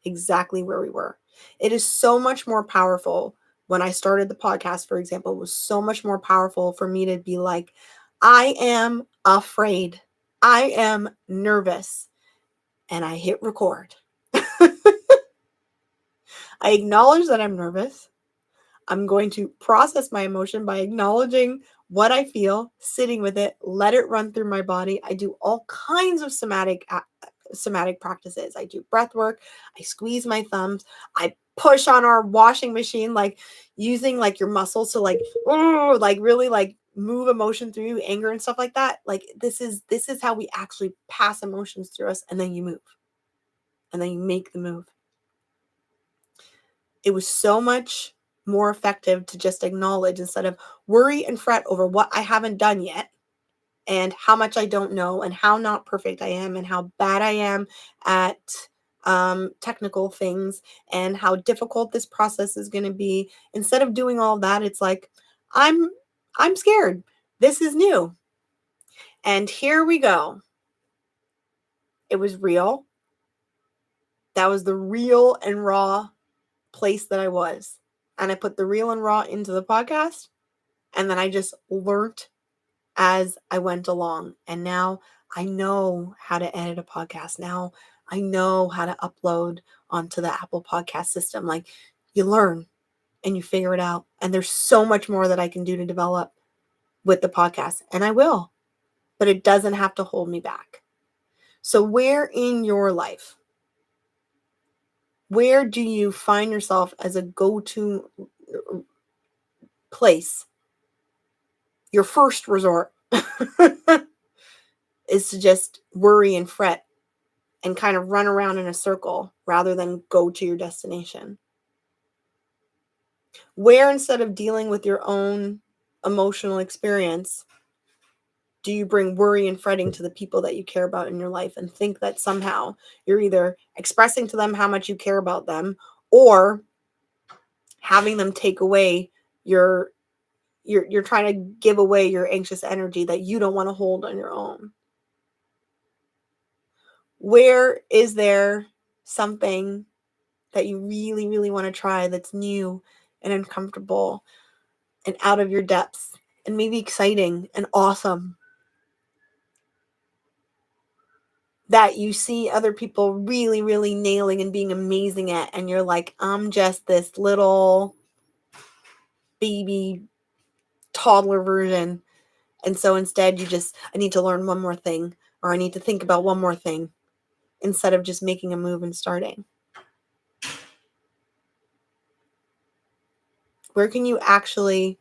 Speaker 1: Exactly where we were. It is so much more powerful. When I started the podcast, for example, it was so much more powerful for me to be like, I am afraid. I am nervous. And I hit record. I acknowledge that I'm nervous. I'm going to process my emotion by acknowledging what I feel, sitting with it, let it run through my body. I do all kinds of somatic practices. I do breath work. I squeeze my thumbs. I push on our washing machine, like using like your muscles to like really like move emotion through you, anger and stuff like that. Like this is how we actually pass emotions through us, and then you move. And then you make the move. It was so much more effective to just acknowledge instead of worry and fret over what I haven't done yet and how much I don't know and how not perfect I am and how bad I am at technical things and how difficult this process is going to be. Instead of doing all that, it's like, I'm scared. This is new. And here we go. It was real. That was the real and raw place that I was. And I put the real and raw into the podcast. And then I just learned as I went along. And now I know how to edit a podcast. Now I know how to upload onto the Apple podcast system. Like, you learn and you figure it out. And there's so much more that I can do to develop with the podcast. And I will. But it doesn't have to hold me back. So where in your life, where do you find yourself as a go-to place? Your first resort is to just worry and fret and kind of run around in a circle rather than go to your destination. Where, instead of dealing with your own emotional experience, do you bring worry and fretting to the people that you care about in your life and think that somehow you're either expressing to them how much you care about them or having them take away you're trying to give away your anxious energy that you don't want to hold on your own? Where is there something that you really, really want to try that's new and uncomfortable and out of your depths and maybe exciting and awesome, that you see other people really, really nailing and being amazing at, and you're like, I'm just this little baby toddler version. And so instead I need to learn one more thing, or I need to think about one more thing instead of just making a move and starting. Where can you actually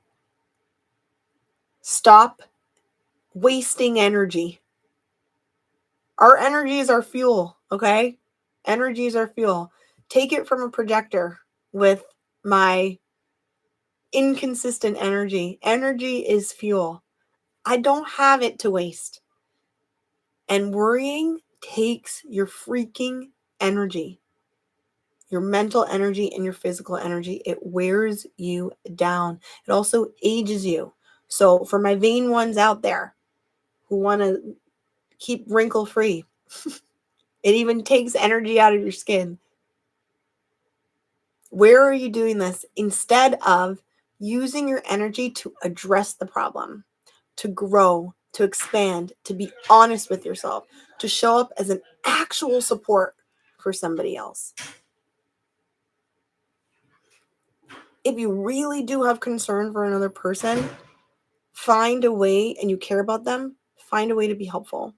Speaker 1: stop wasting energy? Our energy is our fuel, okay? Energy is our fuel. Take it from a projector with my inconsistent energy. Energy is fuel. I don't have it to waste. And worrying takes your freaking energy, your mental energy and your physical energy. It wears you down. It also ages you. So for my vain ones out there who want to keep wrinkle free, it even takes energy out of your skin. Where are you doing this instead of using your energy to address the problem, to grow, to expand, to be honest with yourself, to show up as an actual support for somebody else? If you really do have concern for another person, find a way, and you care about them, find a way to be helpful.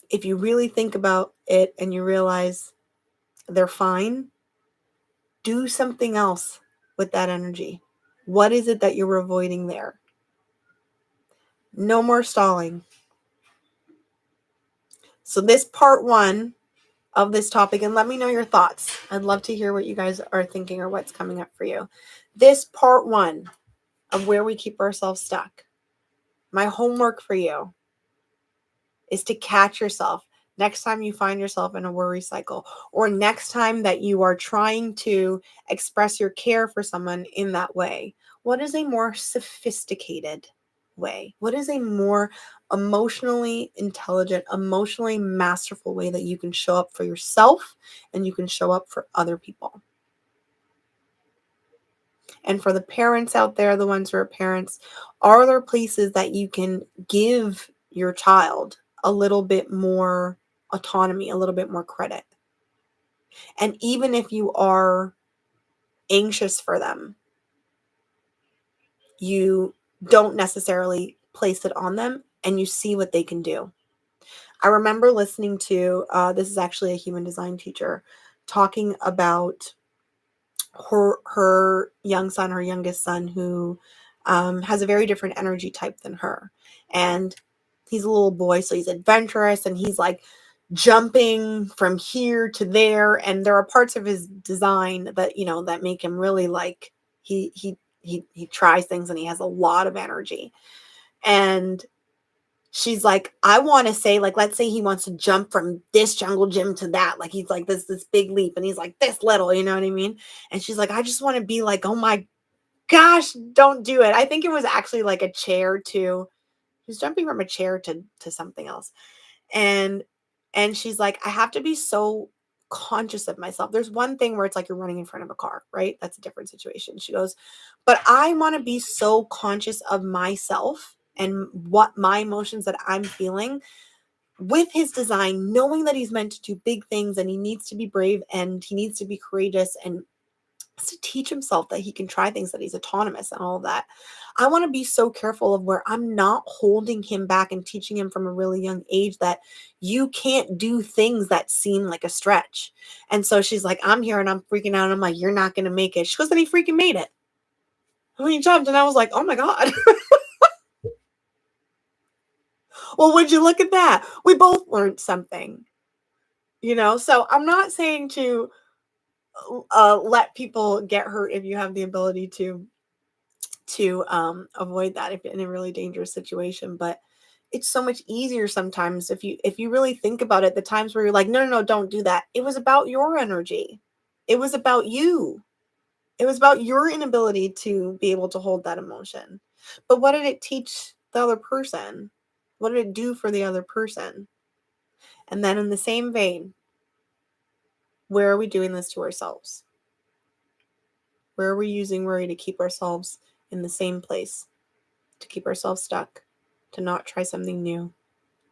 Speaker 1: If you really think about it and you realize they're fine, do something else with that energy. What is it that you're avoiding there? No more stalling. So this part 1 of this topic, and let me know your thoughts. I'd love to hear what you guys are thinking or what's coming up for you. This part 1 of where we keep ourselves stuck. My homework for you is to catch yourself next time you find yourself in a worry cycle, or next time that you are trying to express your care for someone in that way. What is a more sophisticated way? What is a more emotionally intelligent, emotionally masterful way that you can show up for yourself and you can show up for other people? And for the parents out there, the ones who are parents, are there places that you can give your child a little bit more autonomy, a little bit more credit? And even if you are anxious for them, you don't necessarily place it on them and you see what they can do. I remember listening to, this is actually a human design teacher, talking about her young son, her youngest son, who has a very different energy type than her. And he's a little boy, so he's adventurous, and he's like jumping from here to there. And there are parts of his design that, that make him really like, he tries things and he has a lot of energy. And she's like, I want to say, like, let's say he wants to jump from this jungle gym to that. Like, he's like this big leap and he's like this little, you know what I mean? And she's like, I just want to be like, oh my gosh, don't do it. I think it was actually like a chair to, he's jumping from a chair to something else. And she's like, I have to be so conscious of myself. There's one thing where it's like you're running in front of a car, right? That's a different situation. She goes, but I want to be so conscious of myself and what my emotions that I'm feeling with his design, knowing that he's meant to do big things and he needs to be brave and he needs to be courageous and to teach himself that he can try things, that he's autonomous and all of that. I want to be so careful of where I'm not holding him back and teaching him from a really young age that you can't do things that seem like a stretch. And so she's like, I'm here and I'm freaking out. And I'm like, you're not going to make it. She goes, then he freaking made it. I mean, he jumped and I was like, oh my God. Well, would you look at that? We both learned something, So I'm not saying to let people get hurt if you have the ability to avoid that if in a really dangerous situation. But it's so much easier sometimes if you really think about it. The times where you're like, no, don't do that. It was about your energy. It was about you. It was about your inability to be able to hold that emotion. But what did it teach the other person? What did it do for the other person? And then in the same vein, where are we doing this to ourselves? Where are we using worry to keep ourselves in the same place, to keep ourselves stuck, to not try something new,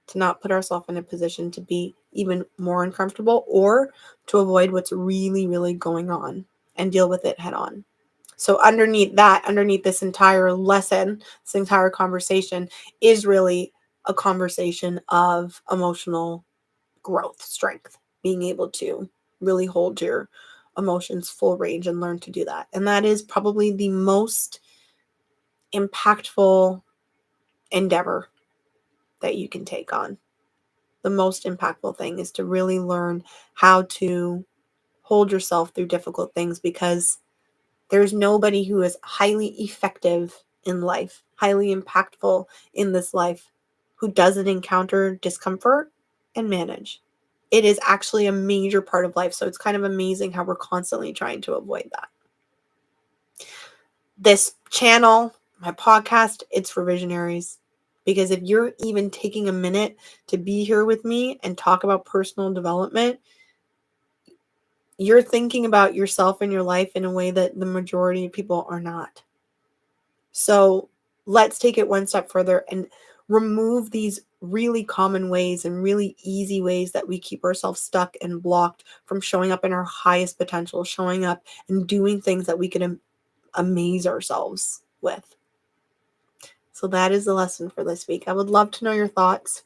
Speaker 1: to not put ourselves in a position to be even more uncomfortable or to avoid what's really, really going on and deal with it head on? So underneath this entire lesson, this entire conversation is really a conversation of emotional growth, strength, being able to really hold your emotions full range and learn to do that. And that is probably the most impactful endeavor that you can take on. The most impactful thing is to really learn how to hold yourself through difficult things, because there's nobody who is highly effective in life, highly impactful in this life, who doesn't encounter discomfort and manage. it is actually a major part of life. So it's kind of amazing how we're constantly trying to avoid that. This channel, my podcast, it's for visionaries. Because if you're even taking a minute to be here with me and talk about personal development, you're thinking about yourself and your life in a way that the majority of people are not. So let's take it one step further and remove these really common ways and really easy ways that we keep ourselves stuck and blocked from showing up in our highest potential, showing up and doing things that we can amaze ourselves with. So that is the lesson for this week. I would love to know your thoughts.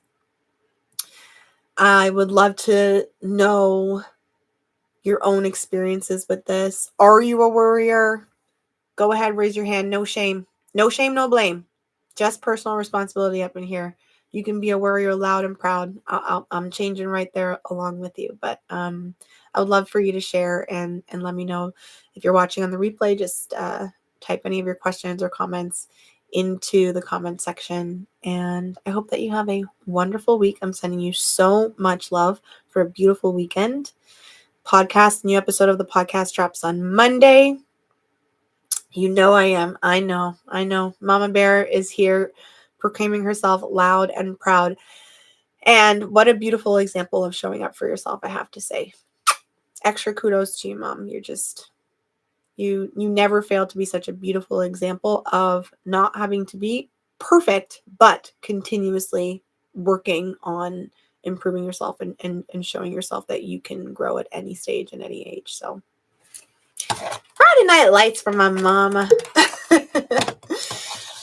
Speaker 1: I would love to know your own experiences with this. Are you a worrier? Go ahead, raise your hand. No shame. No shame, no blame. Just personal responsibility up in here. You can be a worrier loud and proud. I'm changing right there along with you. But I would love for you to share and let me know. If you're watching on the replay, just type any of your questions or comments into the comment section. And I hope that you have a wonderful week. I'm sending you so much love for a beautiful weekend. New episode of the podcast drops on Monday. You know I am. I know. Mama Bear is here proclaiming herself loud and proud. And what a beautiful example of showing up for yourself, I have to say. Extra kudos to you, Mom. You're just, you never fail to be such a beautiful example of not having to be perfect, but continuously working on improving yourself and showing yourself that you can grow at any stage and any age. So Friday Night Lights from my mama.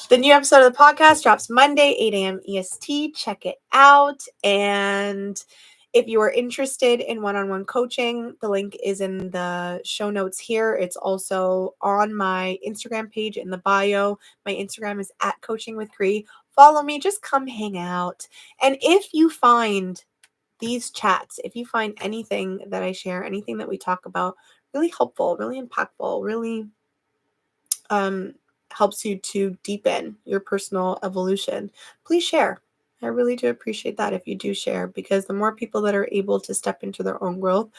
Speaker 1: The new episode of the podcast drops Monday, 8 a.m. EST. Check it out. And if you are interested in one-on-one coaching, the link is in the show notes here. It's also on my Instagram page in the bio. My Instagram is @coachingwithCree. Follow me. Just come hang out. And if you find these chats, if you find anything that I share, anything that we talk about really helpful, really impactful, really helps you to deepen your personal evolution, please share. I really do appreciate that if you do share, because the more people that are able to step into their own growth,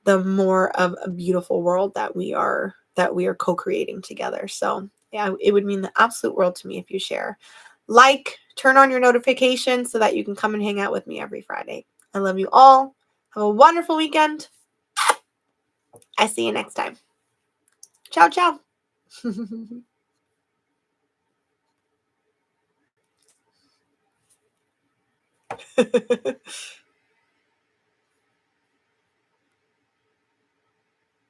Speaker 1: the more of a beautiful world that we are co-creating together. So yeah, it would mean the absolute world to me if you share. Turn on your notifications so that you can come and hang out with me every Friday. I love you all. Have a wonderful weekend. I see you next time. Ciao, ciao.